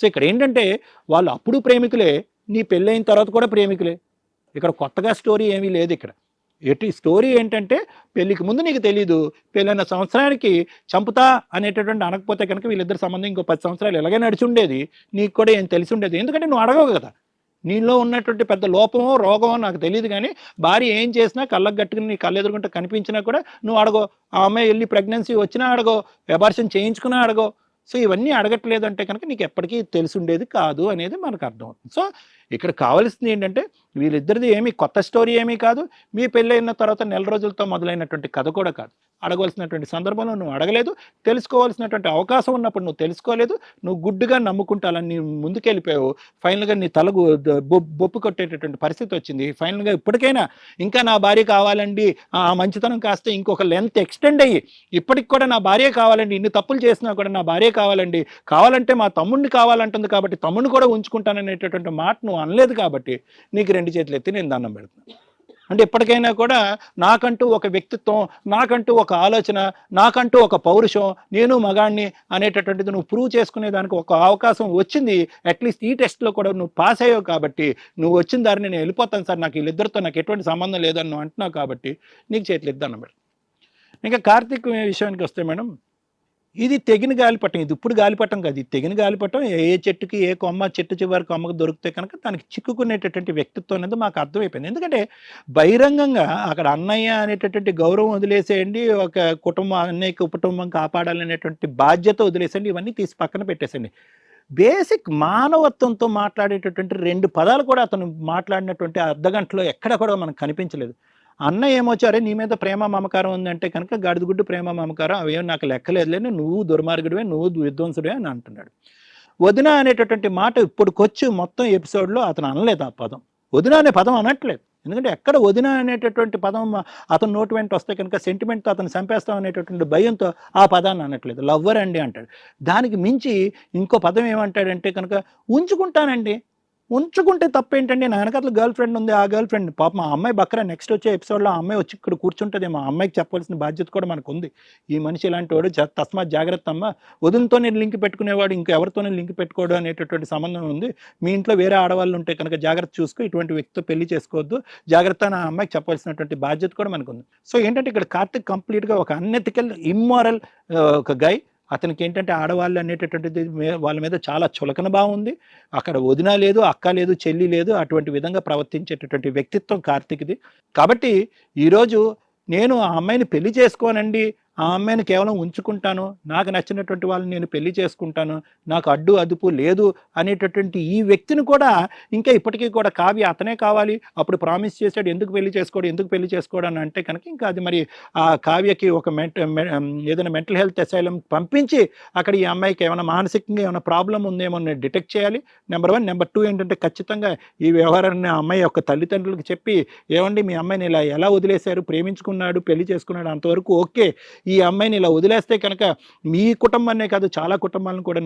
So ఇక్కడ ఏంటంటే వాళ్ళు అప్పుడు ప్రేమికులే, నీ పెళ్ళైన తర్వాత కూడా ప్రేమికులే. ఇక్కడ కొత్తగా స్టోరీ ఏమీ లేదు ఇక్కడ. ఎటు స్టోరీ ఏంటంటే పెళ్ళికి ముందు నీకు తెలీదు, పెళ్ళైన సంవత్సరానికి చంపుతా అనేటటువంటి అనకపోతే కనుక వీళ్ళిద్దరి సంబంధం ఇంకో 10 సంవత్సరాలు ఇలాగే నడిచి ఉండేది, నీకు కూడా ఏం తెలిసి ఉండేది. ఎందుకంటే నువ్వు అడగవు కదా, నీలో ఉన్నటువంటి పెద్ద లోపమో రోగమో నాకు తెలియదు, కానీ భార్య ఏం చేసినా కళ్ళకు గట్టుకుని నీ కళ్ళు ఎదురుకుంటే కనిపించినా కూడా నువ్వు అడగో. ఆ అమ్మాయి వెళ్ళి ప్రెగ్నెన్సీ వచ్చినా అడగో, అబార్షన్ చేయించుకున్నా అడగో. సో ఇవన్నీ అడగట్లేదు అంటే కనుక నీకు ఎప్పటికీ తెలిసి ఉండేది కాదు అనేది మనకు అర్థమవుతుంది. సో ఇక్కడ కావాల్సింది ఏంటంటే వీళ్ళిద్దరిది ఏమీ కొత్త స్టోరీ ఏమీ కాదు, మీ పెళ్ళైన తర్వాత నెల రోజులతో మొదలైనటువంటి కథ కూడా కాదు. అడగవలసినటువంటి సందర్భంలో నువ్వు అడగలేదు, తెలుసుకోవాల్సినటువంటి అవకాశం ఉన్నప్పుడు నువ్వు తెలుసుకోలేదు, నువ్వు గుడ్డుగా నమ్ముకుంటాలని నీ ముందుకెళ్ళిపోయావు. ఫైనల్గా నీ తలకు బొప్పు కొట్టేటటువంటి పరిస్థితి వచ్చింది. ఫైనల్గా ఇప్పటికైనా ఇంకా నా భార్య కావాలండి, ఆ మంచితనం కాస్త ఇంకొక లెంత్ ఎక్స్టెండ్ అయ్యి ఇప్పటికి కూడా నా భార్య కావాలండి, ఇన్ని తప్పులు చేసినా కూడా నా భార్య కావాలండి, కావాలంటే మా తమ్ముడిని కావాలంటుంది కాబట్టి తమ్ముడిని కూడా ఉంచుకుంటాననేటటువంటి మాట నువ్వు అనలేదు కాబట్టి నీకు 2 చేతులు ఎత్తి నేను దండం పెడుతున్నాను. అంటే ఎప్పటికైనా కూడా నాకంటూ ఒక వ్యక్తిత్వం, నాకంటూ ఒక ఆలోచన, నాకంటూ ఒక పౌరుషం, నేను మగాణ్ణి అనేటటువంటిది నువ్వు ప్రూవ్ చేసుకునే దానికి ఒక అవకాశం వచ్చింది. అట్లీస్ట్ ఈ టెస్ట్లో కూడా నువ్వు పాస్ అయ్యావు కాబట్టి నువ్వు వచ్చిన దారిని నేను వెళ్ళిపోతాను సార్, నాకు వీళ్ళిద్దరితో నాకు ఎటువంటి సంబంధం లేదని నువ్వు అంటున్నావు కాబట్టి నీకు చేతులు ఎత్తి దండం పెడుతున్నాను. ఇంకా కార్తీక్ విషయానికి వస్తే మేడం, ఇది తెగిన గాలిపటం, ఇది ఇప్పుడు గాలిపటం కాదు, ఇది తెగిన గాలిపటం. ఏ చెట్టుకి ఏ కొమ్మ చెట్టు చివరి కొమ్మకు దొరికితే కనుక దానికి చిక్కుకునేటటువంటి వ్యక్తిత్వం అనేది మాకు అర్థమైపోయింది. ఎందుకంటే బహిరంగంగా అక్కడ అన్నయ్య అనేటటువంటి గౌరవం వదిలేసేయండి, ఒక కుటుంబం అన్నయ్యకి కుటుంబం కాపాడాలనేటువంటి బాధ్యత వదిలేసేయండి, ఇవన్నీ తీసి పక్కన పెట్టేసండి. బేసిక్ మానవత్వంతో మాట్లాడేటటువంటి 2 పదాలు కూడా అతను మాట్లాడినటువంటి అర్ధగంటలో ఎక్కడ కూడా మనకు కనిపించలేదు. అన్న ఏమొచ్చారే నీ మీద ప్రేమ మమకారం ఉందంటే కనుక గాడిదగుడ్డు ప్రేమ మమకారం అవేం నాకు లెక్కలేదులే, నువ్వు దుర్మార్గుడివే, నువ్వు విధ్వంసుడివే అని అంటున్నాడు. వదిన అనేటటువంటి మాట ఇప్పుడుకొచ్చి మొత్తం ఎపిసోడ్లో అతను అనలేదు ఆ పదం, వదిన అనే పదం అనట్లేదు. ఎందుకంటే ఎక్కడ వదిన అనేటటువంటి పదం అతను నోటి వెంట వస్తే కనుక సెంటిమెంట్తో అతను చంపేస్తాం అనేటటువంటి భయంతో ఆ పదాన్ని అనట్లేదు, లవ్వర్ అండి అంటాడు. దానికి మించి ఇంకో పదం ఏమంటాడంటే కనుక ఉంచుకుంటానండి. ఉంచుకుంటే తప్పేంటండి, నా వెనకాల గర్ల్ ఫ్రెండ్ ఉంది, ఆ గర్ల్ ఫ్రెండ్ పాప మా అమ్మాయి బక్కరా నెక్స్ట్ వచ్చే ఎపిసోడ్లో ఆ అమ్మాయి వచ్చి ఇక్కడ కూర్చుంటుందేమో, ఆ అమ్మాయికి చెప్పాల్సిన బాధ్యత కూడా మనకు ఉంది. ఈ మనిషి ఇలాంటి వాడు, తస్మాత్ జాగ్రత్త అమ్మ, వదినతోనే లింక్ పెట్టుకునేవాడు ఇంకెవరితోనే లింక్ పెట్టుకోవడం అనేటటువంటి సంబంధం ఉంది, మీ ఇంట్లో వేరే ఆడవాళ్ళు ఉంటే కనుక జాగ్రత్త చూసుకో, ఇటువంటి వ్యక్తితో పెళ్లి చేసుకోవద్దు, జాగ్రత్త నా అమ్మాయికి చెప్పాల్సినటువంటి బాధ్యత కూడా మనకు ఉంది. సో ఏంటంటే ఇక్కడ కార్తిక్ కంప్లీట్గా ఒక అన్ఎథికల్ ఇమ్మారల్ ఒక గై. అతనికి ఏంటంటే ఆడవాళ్ళు అనేటటువంటిది వాళ్ళ మీద చాలా చులకన భావం ఉంది. అక్కడ వదిన లేదు, అక్క లేదు, చెల్లి లేదు, అటువంటి విధంగా ప్రవర్తించేటటువంటి వ్యక్తిత్వం కార్తీక్ది. కాబట్టి ఈరోజు నేను ఆ అమ్మాయిని పెళ్లి చేసుకోనండి, ఆ అమ్మాయిని కేవలం ఉంచుకుంటాను, నాకు నచ్చినటువంటి వాళ్ళని నేను పెళ్లి చేసుకుంటాను, నాకు అడ్డు అదుపు లేదు అనేటటువంటి ఈ వ్యక్తిని కూడా ఇంకా ఇప్పటికీ కూడా కావ్య అతనే కావాలి, అప్పుడు ప్రామిస్ చేశాడు, ఎందుకు పెళ్లి చేసుకోవడం అని అంటే కనుక ఇంకా అది మరి ఆ కావ్యకి ఒక ఏదైనా మెంటల్ హెల్త్ అసైలం పంపించి అక్కడ ఈ అమ్మాయికి ఏమైనా మానసికంగా ఏమైనా ప్రాబ్లం ఉందేమో డిటెక్ట్ చేయాలి. నెంబర్ 1. నెంబర్ 2 ఏంటంటే ఖచ్చితంగా ఈ వ్యవహారాన్ని ఆ అమ్మాయి యొక్క తల్లిదండ్రులకు చెప్పి, ఏమండి మీ అమ్మాయిని ఇలా ఎలా వదిలేశారు, ప్రేమించుకున్నాడు, పెళ్లి చేసుకున్నాడు, అంతవరకు ఓకే, ఈ అమ్మాయిని ఇలా వదిలేస్తే కనుక మీ కుటుంబాన్నే కాదు చాలా కుటుంబాలను కూడా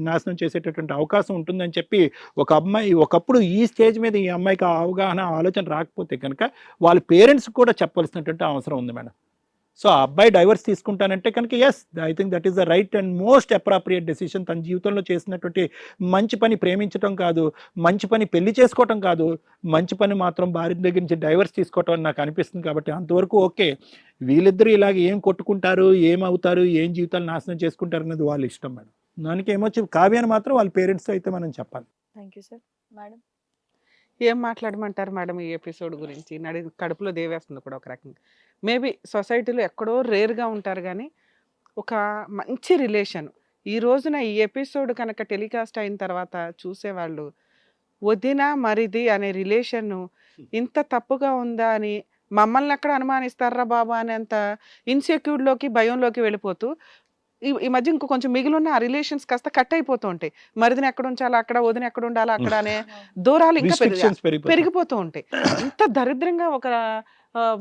నాశనం చేసేటటువంటి అవకాశం ఉంటుందని చెప్పి ఒక అమ్మాయి ఒకప్పుడు ఈ స్టేజ్ మీద ఈ అమ్మాయికి అవగాహన ఆలోచన రాకపోతే కనుక వాళ్ళ పేరెంట్స్ కూడా చెప్పాల్సినటువంటి అవసరం ఉంది మేడం. సో ఆ అబ్బాయి డైవర్స్ తీసుకుంటానంటే కనుక yes, I think that is the right and most appropriate decision. తన జీవితంలో చేసినటువంటి మంచి పని ప్రేమించడం కాదు, మంచి పని పెళ్లి చేసుకోవటం కాదు, మంచి పని మాత్రం భార్య దగ్గర నుంచి డైవర్స్ తీసుకోవటం అని నాకు అనిపిస్తుంది. కాబట్టి అంతవరకు ఓకే. వీళ్ళిద్దరూ ఇలాగ ఏం కొట్టుకుంటారు, ఏమవుతారు, ఏం జీవితాలు నాశనం చేసుకుంటారు అనేది వాళ్ళ ఇష్టం మేడం. దానికి ఏమొచ్చి కావ్యాన్ని మాత్రం వాళ్ళ పేరెంట్స్తో అయితే మనం చెప్పాలి. Thank you sir. మేడం ఏం మాట్లాడమంటారు మేడం ఈ ఎపిసోడ్ గురించి? కడుపులో దేవేస్తుంది కూడా ఒక రకంగా. మేబీ సొసైటీలో ఎక్కడో రేర్గా ఉంటారు కానీ ఒక మంచి రిలేషన్ ఈ రోజున ఈ ఎపిసోడ్ కనుక టెలికాస్ట్ అయిన తర్వాత చూసేవాళ్ళు వదిన మరిది అనే రిలేషన్ ఇంత తప్పుగా ఉందా అని మమ్మల్ని ఎక్కడ అనుమానిస్తారా బాబా అనేంత ఇన్సెక్యూర్లోకి భయంలోకి వెళ్ళిపోతూ ఈ మధ్య ఇంకో కొంచెం మిగిలిన ఆ రిలేషన్స్ కాస్త కట్ అయిపోతూ ఉంటాయి. మరిదిని ఎక్కడ ఉంచాలా అక్కడ, వదిన ఎక్కడ ఉండాలా అక్కడ అనే దూరాలు ఇంకా పెరిగిపోతూ ఉంటాయి. ఇంత దరిద్రంగా ఒక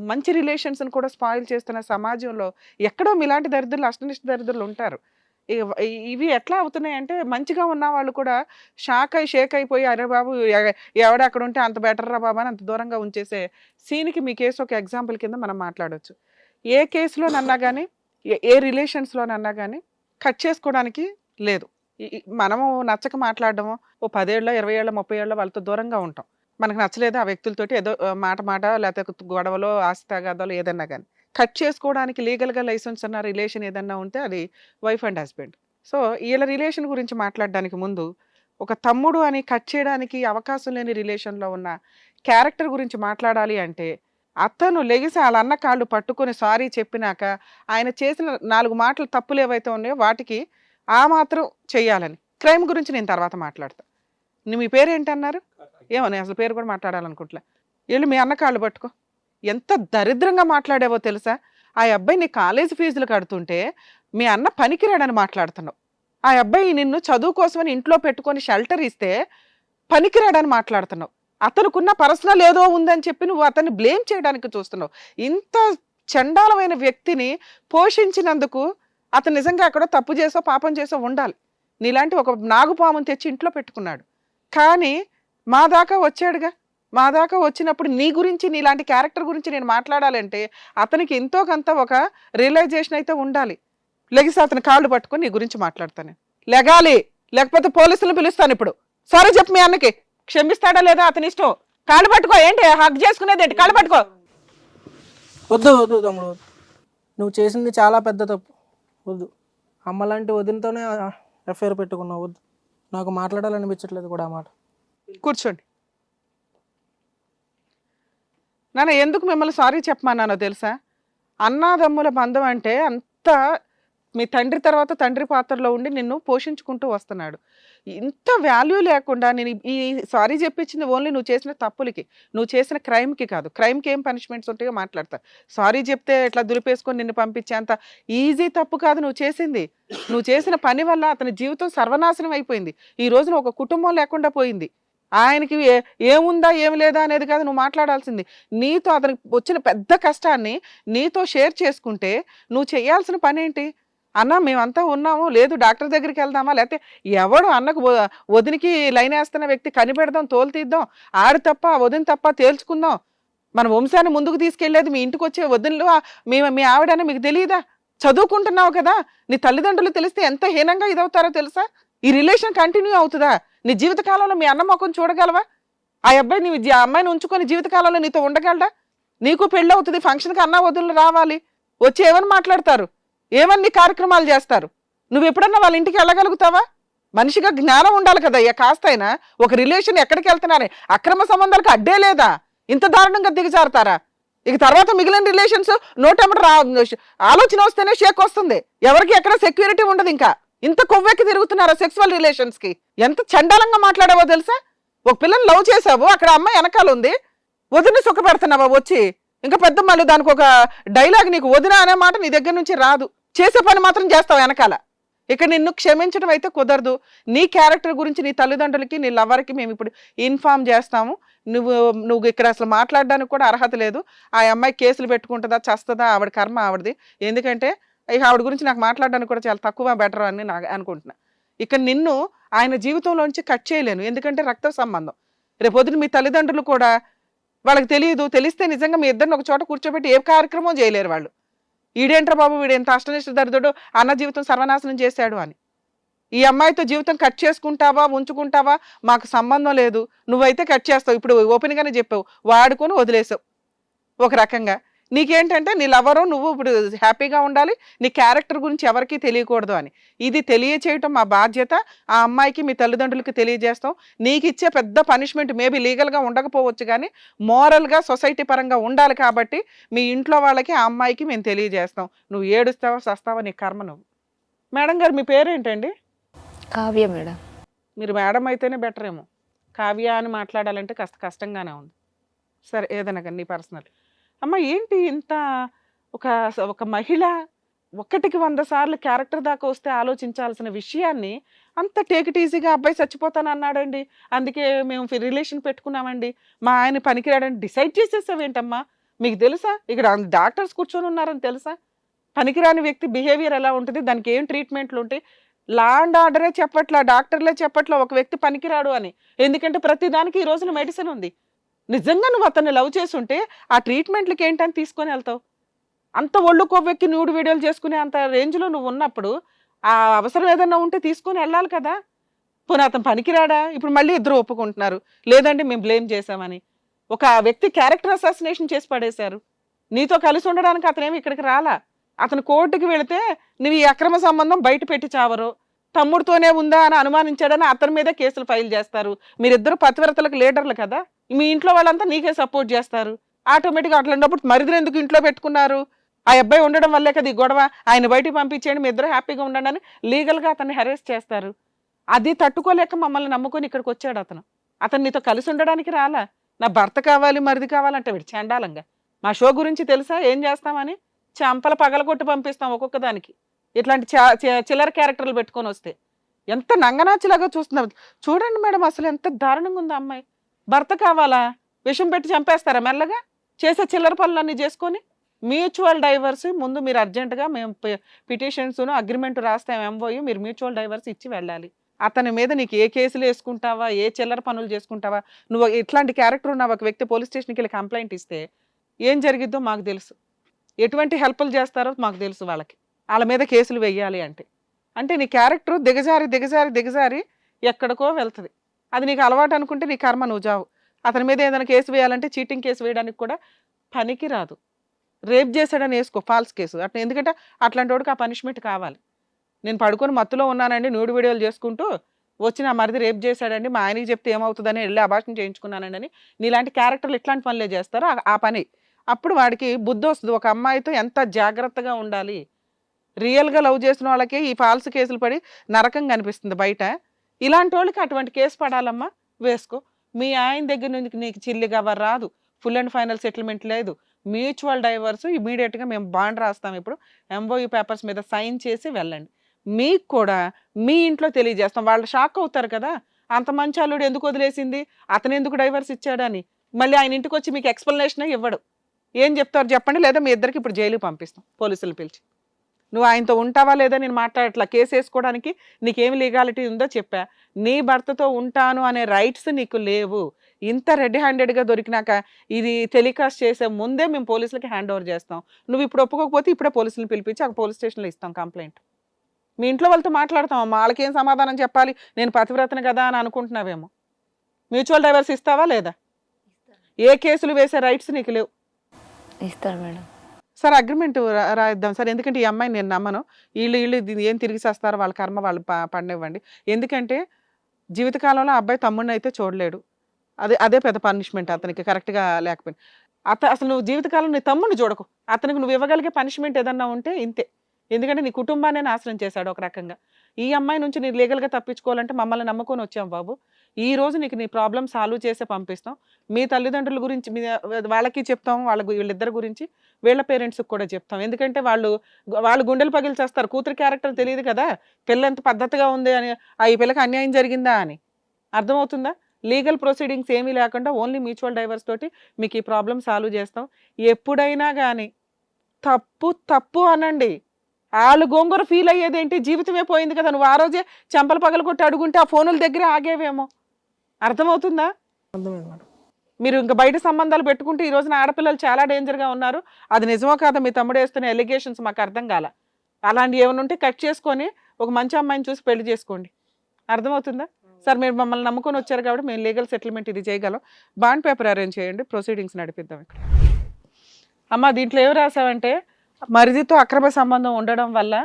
మంచి రిలేషన్స్ కూడా స్పాయిల్ చేస్తున్న సమాజంలో ఎక్కడో ఇలాంటి దరిద్రులు, అష్టనిష్ట దరిద్రులు ఉంటారు. ఇవి ఎట్లా అవుతున్నాయి అంటే మంచిగా ఉన్న వాళ్ళు కూడా షేక్ అయిపోయి అరే బాబు ఎవడ అక్కడ ఉంటే అంత బెటర్ రా బాబా అని అంత దూరంగా ఉంచేసే సీన్కి మీ కేసు ఒక ఎగ్జాంపుల్ కింద మనం మాట్లాడవచ్చు. ఏ కేసులోనన్నా కానీ ఏ రిలేషన్స్లోనన్నా కానీ కట్ చేసుకోవడానికి లేదు. మనము నచ్చక మాట్లాడడము ఓ 10 ఏళ్ళ 20 ఏళ్ళ 30 ఏళ్ళ వాళ్ళతో దూరంగా ఉంటాం. మనకు నచ్చలేదు ఆ వ్యక్తులతోటి ఏదో మాట లేకపోతే గొడవలో ఆస్తి తగాదాలు ఏదన్నా కానీ కట్ చేసుకోవడానికి లీగల్గా లైసెన్స్ ఉన్న రిలేషన్ ఏదన్నా ఉంటే అది వైఫ్ అండ్ హస్బెండ్. సో వీళ్ళ రిలేషన్ గురించి మాట్లాడడానికి ముందు ఒక తమ్ముడు అని కట్ చేయడానికి అవకాశం లేని రిలేషన్లో ఉన్న క్యారెక్టర్ గురించి మాట్లాడాలి అంటే అతను లెగిసి వాళ్ళ అన్న కాళ్ళు పట్టుకొని సారీ చెప్పినాక ఆయన చేసిన 4 మాటలు తప్పులు ఏవైతే ఉన్నాయో వాటికి ఆ మాత్రం చెయ్యాలని. క్రైమ్ గురించి నేను తర్వాత మాట్లాడతా. మీ పేరు ఏంటన్నారు? ఏమో నేను అసలు పేరు కూడా మాట్లాడాలనుకుంటులే. వీళ్ళు మీ అన్న కాళ్ళు పట్టుకో. ఎంత దరిద్రంగా మాట్లాడావో తెలుసా? ఆ అబ్బాయి నీ కాలేజీ ఫీజులు కడుతుంటే మీ అన్న పనికిరాడని మాట్లాడుతున్నావు. ఆ అబ్బాయి నిన్ను చదువు కోసమని ఇంట్లో పెట్టుకొని షెల్టర్ ఇస్తే పనికిరాడని మాట్లాడుతున్నావు. అతనుకున్న పర్సనల్ ఏదో ఉందని చెప్పి నువ్వు అతన్ని బ్లేమ్ చేయడానికి చూస్తున్నావు. ఇంత చండాలమైన వ్యక్తిని పోషించినందుకు అతను నిజంగా అక్కడ తప్పు చేసో పాపం చేసో ఉండాలి. నీలాంటి ఒక నాగుపాముని తెచ్చి ఇంట్లో పెట్టుకున్నాడు. కానీ మా దాకా వచ్చాడుగా. మా దాకా వచ్చినప్పుడు నీ గురించి నీలాంటి క్యారెక్టర్ గురించి నేను మాట్లాడాలంటే అతనికి ఎంతో కొంత ఒక రియలైజేషన్ అయితే ఉండాలి. లెగిసి అతని కాళ్ళు పట్టుకొని నీ గురించి మాట్లాడతాను. లెగాలి, లేకపోతే పోలీసులను పిలుస్తాను ఇప్పుడు. సారీ చెప్పు మీ అన్నకి, క్షమిస్తాడా లేదా అతని ఇష్టం. కాళ్ళు పట్టుకో. ఏంటి హక్ చేసుకునేది ఏంటి? కాళ్ళు పట్టుకో. వద్దు వద్దు తమ్ముడు, నువ్వు చేసింది చాలా పెద్ద తప్పు. వద్దు, అమ్మలాంటి వదినతోనే ఎఫ్ఐఆర్ పెట్టుకున్నావు. వద్దు, నాకు మాట్లాడాలనిపించట్లేదు కూడా ఆ మాట. కూర్చోండి. నాన్న ఎందుకు మిమ్మల్ని సారీ చెప్పమన్నానో తెలుసా? అన్నాదమ్ముల బంధం అంటే అంత మీ తండ్రి తర్వాత తండ్రి పాత్రలో ఉండి నిన్ను పోషించుకుంటూ వస్తున్నాడు. ఇంత వాల్యూ లేకుండా నేను ఈ సారీ చెప్పించింది ఓన్లీ నువ్వు చేసిన తప్పులకి, నువ్వు చేసిన క్రైమ్కి కాదు. క్రైమ్కి ఏం పనిష్మెంట్స్ ఉంటాయో మాట్లాడతా. సారీ చెప్తే ఇట్లా దులిపేసుకొని నిన్ను పంపించేంత ఈజీ తప్పు కాదు నువ్వు చేసింది. నువ్వు చేసిన పని వల్ల అతని జీవితం సర్వనాశనం అయిపోయింది. ఈ రోజున ఒక కుటుంబం లేకుండా పోయింది. ఆయనకి ఏముందా ఏమి లేదా అనేది కాదు నువ్వు మాట్లాడాల్సింది. నీతో అతనికి వచ్చిన పెద్ద కష్టాన్ని నీతో షేర్ చేసుకుంటే నువ్వు చేయాల్సిన పని ఏంటి? అన్న మేమంతా ఉన్నాము, లేదు డాక్టర్ దగ్గరికి వెళ్దామా, లేకపోతే ఎవడు అన్నకు వదినికి లైన్ వేస్తున్న వ్యక్తి కనిపెడదాం, తోలు తీద్దాం, ఆడు తప్ప వదిన తప్ప తేల్చుకుందాం. మన వంశాన్ని ముందుకు తీసుకెళ్లేది మీ ఇంటికి వచ్చే వదినలు మీ ఆవిడని మీకు తెలియదా? చదువుకుంటున్నావు కదా, నీ తల్లిదండ్రులు తెలిస్తే ఎంత హీనంగా ఇదవుతారో తెలుసా? ఈ రిలేషన్ కంటిన్యూ అవుతుందా? నీ జీవితకాలంలో మీ అన్న మొక్కను చూడగలవా? ఆ అబ్బాయి నీ అమ్మాయిని ఉంచుకొని జీవితకాలంలో నీతో ఉండగలడా? నీకు పెళ్ళి అవుతుంది, ఫంక్షన్కి అన్న వదులు రావాలి, వచ్చి ఏమని మాట్లాడతారు, ఏమన్ని కార్యక్రమాలు చేస్తారు? నువ్వు ఎప్పుడన్నా వాళ్ళ ఇంటికి వెళ్ళగలుగుతావా? మనిషిగా జ్ఞానం ఉండాలి కదా. కాస్తైనా ఒక రిలేషన్ ఎక్కడికి వెళ్తున్నారే అక్రమ సంబంధాలకు అడ్డే లేదా? ఇంత దారుణంగా దిగజారుతారా? ఇక తర్వాత మిగిలిన రిలేషన్స్ నోటెమ్మట ఆలోచన వస్తేనే షేక్ వస్తుంది. ఎవరికి ఎక్కడ సెక్యూరిటీ ఉండదు. ఇంకా ఇంత కొవ్వెక్కి తిరుగుతున్నారా సెక్సువల్ రిలేషన్స్ కి? ఎంత చండాలంగా మాట్లాడావో తెలుసా? ఒక పిల్లని లవ్ చేసావు, అక్కడ అమ్మాయి వెనకాల ఉంది, వదిన సుఖ పెడుతున్నావా వచ్చి? ఇంకా పెద్ద మళ్ళీ దానికి ఒక డైలాగ్, నీకు వదిన అనే మాట నీ దగ్గర నుంచి రాదు, చేసే పని మాత్రం చేస్తావు వెనకాల. ఇక నిన్ను క్షమించడం అయితే కుదరదు. నీ క్యారెక్టర్ గురించి నీ తల్లిదండ్రులకి నీ లవర్కి మేము ఇప్పుడు ఇన్ఫార్మ్ చేస్తాము. నువ్వు ఇక్కడ అసలు మాట్లాడడానికి కూడా అర్హత లేదు. ఆ అమ్మాయి కేసులు పెట్టుకుంటుందా చస్తుందా ఆవిడ కర్మ ఆవిడది. ఎందుకంటే ఇక ఆవిడ గురించి నాకు మాట్లాడడానికి కూడా చాలా తక్కువ బెటర్ అని నాకు అనుకుంటున్నా. ఇక నిన్ను ఆయన జీవితంలోంచి కట్ చేయలేను, ఎందుకంటే రక్త సంబంధం. రేపొద్దున మీ తల్లిదండ్రులు కూడా వాళ్ళకి తెలియదు, తెలిస్తే నిజంగా మీ ఇద్దరిని ఒక చోట కూర్చోబెట్టి ఏ కార్యక్రమం చేయలేరు వాళ్ళు. ఈడేంట్రా బాబు వీడు ఎంత అష్టనిష్ట దరిద్రుడు, అన్న జీవితం సర్వనాశనం చేశాడు అని. ఈ అమ్మాయితో జీవితం కట్ చేసుకుంటావా ఉంచుకుంటావా మాకు సంబంధం లేదు, నువ్వైతే కట్ చేస్తావు. ఇప్పుడు ఓపెన్గానే చెప్పావు, వాడుకొని వదిలేసావు. ఒక రకంగా నీకేంటంటే నీ లవరు నువ్వు ఇప్పుడు హ్యాపీగా ఉండాలి, నీ క్యారెక్టర్ గురించి ఎవరికీ తెలియకూడదు అని. ఇది తెలియచేయటం మా బాధ్యత. ఆ అమ్మాయికి మీ తల్లిదండ్రులకి తెలియజేస్తాం. నీకు ఇచ్చే పెద్ద పనిష్మెంట్ మేబీ లీగల్గా ఉండకపోవచ్చు, కానీ మోరల్గా సొసైటీ పరంగా ఉండాలి. కాబట్టి మీ ఇంట్లో వాళ్ళకి ఆ అమ్మాయికి మేము తెలియజేస్తాం. నువ్వు ఏడుస్తావా సస్తావా నీ కర్మ నువ్వు. మేడం గారు మీ పేరేంటండి? కావ్య మేడం. మీరు మేడం అయితేనే బెటర్ ఏమో. కావ్య అని మాట్లాడాలంటే కాస్త కష్టంగానే ఉంది. సరే ఏదైనా కానీ నీ పర్సనల్. అమ్మ ఏంటి ఇంత ఒక మహిళ 1కి 100 సార్లు క్యారెక్టర్ దాకా వస్తే ఆలోచించాల్సిన విషయాన్ని అంత టేక్ ఇట్ ఈజీగా అబ్బాయి చచ్చిపోతాను అన్నాడండి, అందుకే మేము రిలేషన్ పెట్టుకున్నామండి, మా ఆయన పనికిరాడని డిసైడ్ చేసేసావేంటమ్మా? మీకు తెలుసా ఇక్కడ డాక్టర్స్ కూర్చొని ఉన్నారని తెలుసా? పనికిరాని వ్యక్తి బిహేవియర్ ఎలా ఉంటుంది, దానికి ఏం ట్రీట్మెంట్లు ఉంటాయి? లా అండ్ ఆర్డరే చెప్పట్లా, డాక్టర్లే చెప్పట్లా ఒక వ్యక్తి పనికిరాడు అని. ఎందుకంటే ప్రతి దానికి ఈ రోజున మెడిసిన్ ఉంది. నిజంగా నువ్వు అతన్ని లవ్ చేసుంటే ఆ ట్రీట్మెంట్లకి ఏంటని తీసుకొని వెళ్తావు? అంత ఒళ్ళు కొవ్వెక్కి న్యూడ్ వీడియోలు చేసుకునే అంత రేంజ్లో నువ్వు ఉన్నప్పుడు ఆ అవసరం ఏదన్నా ఉంటే తీసుకొని వెళ్ళాలి కదా. పోనీ అతను పనికిరాడా? ఇప్పుడు మళ్ళీ ఇద్దరు ఒప్పుకుంటున్నారు, లేదండి మేము బ్లేమ్ చేశామని. ఒక వ్యక్తి క్యారెక్టర్ అసాసినేషన్ చేసి పడేశారు. నీతో కలిసి ఉండడానికి అతనేమి ఇక్కడికి రాలా. అతను కోర్టుకి వెళితే నువ్వు ఈ అక్రమ సంబంధం బయట పెట్టి చావరు, తమ్ముడితోనే ఉందా అని అనుమానించాడని అతని మీదే కేసులు ఫైల్ చేస్తారు. మీరిద్దరు పతివ్రతలకు లీడర్లు కదా, మీ ఇంట్లో వాళ్ళంతా నీకే సపోర్ట్ చేస్తారు. ఆటోమేటిక్గా అట్లాంటప్పుడు మరిదిని ఎందుకు ఇంట్లో పెట్టుకున్నారు? ఆ అబ్బాయి ఉండడం వల్లే కదా ఈ గొడవ, ఆయన బయటికి పంపించేయండి, మీ ఇద్దరు హ్యాపీగా ఉండండి అని లీగల్గా అతన్ని హెరాస్ చేస్తారు. అది తట్టుకోలేక మమ్మల్ని నమ్ముకొని ఇక్కడికి వచ్చాడు అతను. అతను నీతో కలిసి ఉండడానికి రాలా. నా భర్త కావాలి మరిది కావాలంటే వీడు చండాలంగా. మా షో గురించి తెలుసా ఏం చేస్తామని? చంపల పగలగొట్టి పంపిస్తాం ఒక్కొక్క దానికి. ఇట్లాంటి చిల్లర క్యారెక్టర్లు పెట్టుకొని వస్తే ఎంత నంగనాచిలాగా చూస్తున్నారు. చూడండి మేడం, అసలు ఎంత దారుణంగా ఉంది అమ్మాయి. భర్త కావాలా? విషం పెట్టి చంపేస్తారా మెల్లగా? చేసే చిల్లర పనులన్నీ చేసుకొని. మ్యూచువల్ డైవర్స్ ముందు మీరు అర్జెంటుగా మేము పిటిషన్స్ అగ్రిమెంట్ రాస్తాం ఎంఓయూ, మీరు మ్యూచువల్ డైవర్స్ ఇచ్చి వెళ్ళాలి. అతని మీద నీకు ఏ కేసులు వేసుకుంటావా, ఏ చిల్లర పనులు చేసుకుంటావా, నువ్వు ఇట్లాంటి క్యారెక్టర్ ఉన్న ఒక వ్యక్తి పోలీస్ స్టేషన్కి వెళ్ళి కంప్లైంట్ ఇస్తే ఏం జరిగిద్దో మాకు తెలుసు, ఎటువంటి హెల్ప్లు చేస్తారో మాకు తెలుసు. వాళ్ళ మీద కేసులు వెయ్యాలి అంటే అంటే నీ క్యారెక్టర్ దిగజారి దిగజారి దిగజారి ఎక్కడికో వెళ్తుంది. అది నీకు అలవాటు అనుకుంటే నీ కర్మ, నువ్వు జావు. అతని మీద ఏదైనా కేసు వేయాలంటే చీటింగ్ కేసు వేయడానికి కూడా పనికి రాదు. రేప్ చేశాడని వేసుకో ఫాల్స్ కేసు అట్లా, ఎందుకంటే అట్లాంటి వాడికి ఆ పనిష్మెంట్ కావాలి. నేను పడుకొని మత్తులో ఉన్నానండి, న్యూడ్ వీడియోలు చేసుకుంటూ వచ్చి నా మరిది రేప్ చేశాడండి, మా ఆయనకి చెప్తే ఏమవుతుందని వెళ్ళి అభాషణ చేయించుకున్నానండి అని నీలాంటి క్యారెక్టర్లు ఇట్లాంటి పనులే చేస్తారో ఆ పని. అప్పుడు వాడికి బుద్ధి వస్తుంది, ఒక అమ్మాయితో ఎంత జాగ్రత్తగా ఉండాలి. రియల్గా లవ్ చేసిన వాళ్ళకి ఈ ఫాల్స్ కేసులు పడి నరకం కనిపిస్తుంది బయట. ఇలాంటి వాళ్ళకి అటువంటి కేసు పడాలమ్మా, వేసుకో. మీ ఆయన దగ్గర నుంచి నీకు చిల్లి కవర్ రాదు, ఫుల్ అండ్ ఫైనల్ సెటిల్మెంట్ లేదు, మ్యూచువల్ డైవర్స్ ఇమీడియట్గా మేము బాండ్ రాస్తాం, ఇప్పుడు ఎంఓయూ పేపర్స్ మీద సైన్ చేసి వెళ్ళండి. మీకు కూడా మీ ఇంట్లో తెలియజేస్తాం. వాళ్ళు షాక్ అవుతారు కదా, అంత మంచి అల్లుడు ఎందుకు వదిలేసింది, అతను ఎందుకు డైవర్స్ ఇచ్చాడని. మళ్ళీ ఆయన ఇంటికి వచ్చి మీకు ఎక్స్ప్లెనేషన్ ఇవ్వడు. ఏం చెప్తారు చెప్పండి, లేదా మీ ఇద్దరికి ఇప్పుడు జైలుకి పంపిస్తాం పోలీసులు పిలిచి. నువ్వు ఆయనతో ఉంటావా లేదా నేను మాట్లాడట్లా, కేసు వేసుకోవడానికి నీకేమి లీగాలిటీ ఉందో చెప్పా. నీ భర్తతో ఉంటాను అనే రైట్స్ నీకు లేవు. ఇంత రెడ్ హ్యాండెడ్గా దొరికినాక ఇది టెలికాస్ట్ చేసే ముందే మేము పోలీసులకి హ్యాండ్ ఓవర్ చేస్తాం. నువ్వు ఇప్పుడు ఒప్పుకోకపోతే ఇప్పుడే పోలీసులు పిలిపించి ఆ పోలీస్ స్టేషన్లో ఇస్తాం కంప్లైంట్. మీ ఇంట్లో వాళ్ళతో మాట్లాడతాం, వాళ్ళకేం సమాధానం చెప్పాలి, నేను పతివ్రతను కదా అని అనుకుంటున్నావేమో. మ్యూచువల్ డైవర్స్ ఇస్తావా లేదా? ఏ కేసులు వేసే రైట్స్ నీకు లేవు. ఇస్తారు మేడం. సార్ అగ్రిమెంట్ రాయిద్దాం సార్, ఎందుకంటే ఈ అమ్మాయిని నేను నమ్మను. వీళ్ళు ఏం తిరిగి చేస్తారో వాళ్ళ కర్మ వాళ్ళు పండివ్వండి. ఎందుకంటే జీవితకాలంలో ఆ అబ్బాయి తమ్ముడిని అయితే చూడలేడు, అదే పెద్ద పనిష్మెంట్ అతనికి కరెక్ట్గా లేకపోయింది. అసలు నువ్వు జీవితకాలం నీ తమ్ముడిని చూడకు, అతనికి నువ్వు ఇవ్వగలిగే పనిష్మెంట్ ఏదన్నా ఉంటే ఇంతే. ఎందుకంటే నీ కుటుంబాన్ని నాశనం చేశాడు ఒక రకంగా. ఈ అమ్మాయి నుంచి నీ లీగల్గా తప్పించుకోవాలంటే మమ్మల్ని నమ్ముకొని వచ్చాం బాబు. ఈ రోజు నీకు నీ ప్రాబ్లం సాల్వ్ చేసే పంపిస్తాం. మీ తల్లిదండ్రుల గురించి వాళ్ళకి చెప్తాం, వీళ్ళిద్దరి గురించి వీళ్ళ పేరెంట్స్కి కూడా చెప్తాం. ఎందుకంటే వాళ్ళు గుండెలు పగిలి చేస్తారు, కూతురు క్యారెక్టర్ తెలియదు కదా, పిల్ల ఎంత పద్ధతిగా ఉంది అని, ఈ పిల్లకి అన్యాయం జరిగిందా అని. అర్థమవుతుందా? లీగల్ ప్రొసీడింగ్స్ ఏమీ లేకుండా ఓన్లీ మ్యూచువల్ డైవర్స్ తోటి మీకు ఈ ప్రాబ్లం సాల్వ్ చేస్తాం. ఎప్పుడైనా కానీ తప్పు అనండి. వాళ్ళు గోంగూర ఫీల్ అయ్యేదేంటి, జీవితమే పోయింది కదా, నువ్వు ఆ రోజే చెంపలు పగలు కొట్టి అడుగుంటే ఆ ఫోనుల దగ్గర ఆగేవేమో. అర్థమవుతుందా? అర్థమైంది మేడం. మీరు ఇంకా బయట సంబంధాలు పెట్టుకుంటే ఈ రోజున ఆడపిల్లలు చాలా డేంజర్గా ఉన్నారు. అది నిజమో కాదా మీ తమ్ముడు వేస్తున్న ఎలిగేషన్స్ మాకు అర్థం కాల. అలాంటివి ఏమైనా ఉంటే కట్ చేసుకొని ఒక మంచి అమ్మాయిని చూసి పెళ్లి చేసుకోండి. అర్థమవుతుందా? సార్ మీరు మమ్మల్ని నమ్ముకొని వచ్చారు కాబట్టి మేము లీగల్ సెటిల్మెంట్ ఇది చేయగలం. బాండ్ పేపర్ అరేంజ్ చేయండి, ప్రొసీడింగ్స్ నడిపిద్దాం. ఇక్కడ అమ్మ దీంట్లో ఏమి రాసావంటే, మరిదితో అక్రమ సంబంధం ఉండడం వల్ల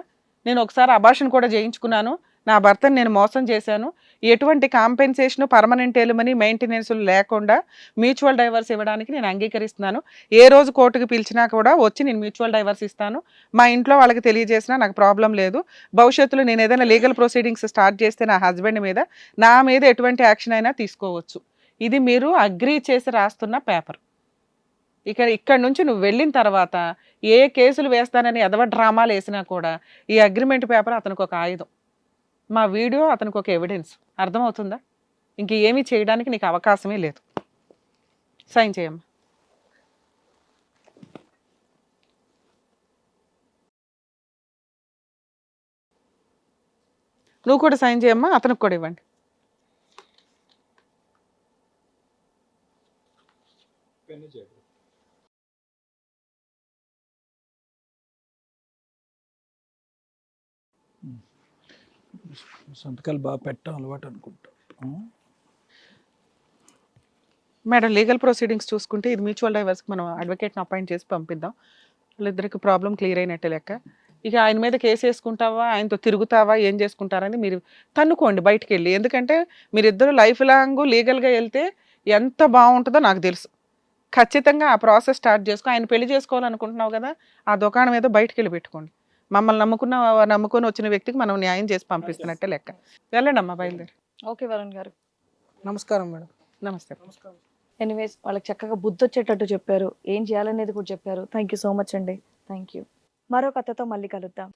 నేను ఒకసారి అబార్షన్ కూడా చేయించుకున్నాను, నా భర్తను నేను మోసం చేశాను, ఎటువంటి కాంపెన్సేషన్, పర్మనెంట్ ఎలిమనీ, మెయింటెనెన్స్లు లేకుండా మ్యూచువల్ డైవర్స్ ఇవ్వడానికి నేను అంగీకరిస్తున్నాను. ఏ రోజు కోర్టుకు పిలిచినా కూడా వచ్చి నేను మ్యూచువల్ డైవర్స్ ఇస్తాను. మా ఇంట్లో వాళ్ళకి తెలియజేసినా నాకు ప్రాబ్లం లేదు. భవిష్యత్తులో నేను ఏదైనా లీగల్ ప్రొసీడింగ్స్ స్టార్ట్ చేస్తే నా హస్బెండ్ మీద, నా మీద ఎటువంటి యాక్షన్ అయినా తీసుకోవచ్చు. ఇది మీరు అగ్రీ చేసి రాస్తున్న పేపర్. ఇక్కడ నుంచి నువ్వు వెళ్ళిన తర్వాత ఏ కేసులు వేస్తానని ఎదవ డ్రామాలు వేసినా కూడా ఈ అగ్రిమెంట్ పేపర్ అతనికి ఒక ఆయుధం, మా వీడియో అతనికి ఒక ఎవిడెన్స్. అర్థమవుతుందా? ఇంకేమీ చేయడానికి నీకు అవకాశమే లేదు. సైన్ చేయమ్మా. నువ్వు కూడా సైన్ చేయమ్మా, అతనికి కూడా ఇవ్వండి. సంతకాలు బాగా పెట్టడం అలవాటు అనుకుంటా. మేడం లీగల్ ప్రొసీడింగ్స్ చూసుకుంటే ఇది మ్యూచువల్ డైవర్స్కి మనం అడ్వకేట్ని అపాయింట్ చేసి పంపిద్దాం. వాళ్ళిద్దరికి ప్రాబ్లం క్లియర్ అయినట్టే లెక్క. ఇక ఆయన మీద కేసు వేసుకుంటావా, ఆయనతో తిరుగుతావా, ఏం చేసుకుంటారని మీరు తన్నుకోండి బయటికి వెళ్ళి. ఎందుకంటే మీరిద్దరు లైఫ్ లాంగ్ లీగల్గా వెళ్తే ఎంత బాగుంటుందో నాకు తెలుసు. ఖచ్చితంగా ఆ ప్రాసెస్ స్టార్ట్ చేసుకో. ఆయన పెళ్లి చేసుకోవాలనుకుంటున్నావు కదా, ఆ దుకాణం ఏదో బయటికి వెళ్ళి పెట్టుకోండి. మమ్మల్ని నమ్ముకొని వచ్చిన వ్యక్తికి మనం న్యాయం చేసి పంపిస్తున్నట్టే లెక్క. వెళ్ళండి అమ్మా, బయలుదేరి. ఓకే వరుణ్ గారు. నమస్కారం మేడం. నమస్తే. ఎనీవేస్ వాళ్ళకి చక్కగా బుద్ధి వచ్చేటట్టు చెప్పారు, ఏం చేయాలనేది కూడా చెప్పారు. థ్యాంక్ యూ సో మచ్ అండి. Thank you. మరో కథతో మళ్ళీ కలుద్దాం.